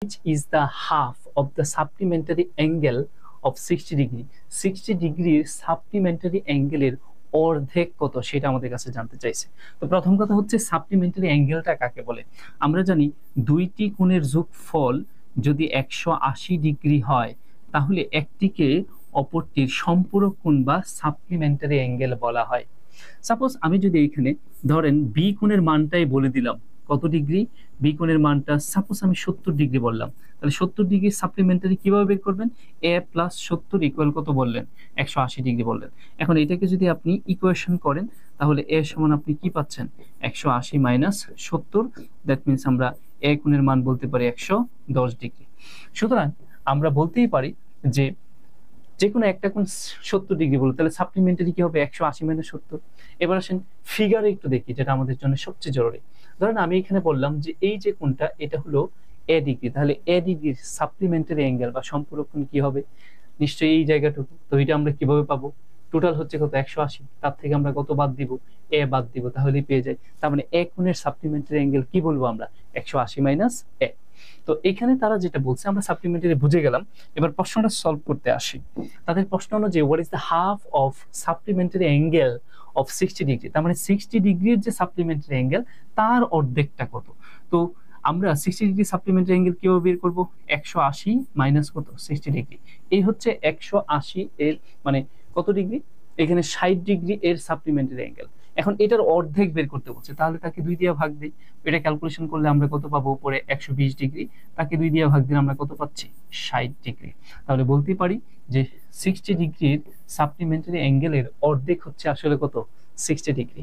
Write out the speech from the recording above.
which is the half of the supplementary angle of 60 degree 60 ডিগ্রির supplementary অ্যাঙ্গেলের অর্ধেক কত সেটা আমাদের কাছে জানতে চাইছে। তো প্রথম কথা হচ্ছে সাপ্লিমেন্টারি অ্যাঙ্গেলটা কাকে বলে। আমরা জানি দুইটি কোণের যোগফল যদি 180 ডিগ্রি হয় তাহলে একটিকে অপরটির সম্পূরক কোণ বা সাপ্লিমেন্টারি অ্যাঙ্গেল বলা হয়। সাপোজ আমি যদি এখানে ধরেন বি কোণের মানটাই বলে দিলাম কত ডিগ্রি, বি কোণের মানটা সাপোজ আমি 70 ডিগ্রি বললাম, তাহলে 70 ডিগ্রি সাপ্লিমেন্টারি কিভাবে বের করবেন? এ প্লাস 70 ইকুয়াল কত বললেন? 180 ডিগ্রি বললেন। এখন এটাকে যদি আপনি ইকুয়েশন করেন তাহলে এ সমান আপনি কি পাচ্ছেন? 180 মাইনাস 70, দ্যাট মিনস আমরা এ কোণের মান বলতে পারি 110 ডিগ্রি। সুতরাং আমরা বলতেই পারি যে যে কোনো একটা কোণ 70 ডিগ্রি বলতে তাহলে সাপ্লিমেন্টারি কি হবে? 180 মাইনাস 70। এবার আসেন ফিগারে একটু দেখি, যেটা আমাদের জন্য সবচেয়ে জরুরি। ধরেন আমি এখানে বললাম যে এই যে কোণটা এটা হলো এ ডিগ্রি, তাহলে এ ডিগ্রির সাপ্লিমেন্টারি অ্যাঙ্গেল বা সম্পূরক কোণ কি হবে? নিশ্চয়ই এই জায়গাটুকু। তো এটা আমরা কিভাবে পাবো? টোটাল হচ্ছে কত? 180, তার থেকে আমরা কত বাদ দিব? এ বাদ দিব, তাহলেই পেয়ে যাই। তার মানে এ কোণের সাপ্লিমেন্টারি অ্যাঙ্গেল কি বলবো আমরা? 180 মাইনাস এ। তো এখানে তারা যেটা বলছে আমরা সাপ্লিমেন্টারি বুঝে গেলাম। এবার প্রশ্নটা সলভ করতে আসি। তাদের প্রশ্ন হলো যে what is the half of supplementary angle of 60 degree, তার মানে 60 ডিগ্রির যে সাপ্লিমেন্টারি অ্যাঙ্গেল তার অর্ধেকটা কত। তো আমরা 60 ডিগ্রি সাপ্লিমেন্টারি অ্যাঙ্গেল কিভাবে বের করব? 180 মাইনাস কত? 60 ডিগ্রি। এই হচ্ছে 180 এর মানে কত ডিগ্রি? এখানে 60 ডিগ্রি এর সাপ্লিমেন্টারি অ্যাঙ্গেল। এখন এটার অর্ধেক বের করতে বলছে, তাহলে তাকে 2 দিয়ে ভাগ দিই। এটা ক্যালকুলেশন করলে আমরা কত পাবো? উপরে 120 ডিগ্রি, তাকে 2 দিয়ে ভাগ দিলে আমরা কত পাচ্ছি? 60 ডিগ্রি। তাহলে বলতে পারি যে 60 ডিগ্রির সাপ্লিমেন্টারি অ্যাঙ্গেলের অর্ধেক হচ্ছে আসলে কত? 60 ডিগ্রি।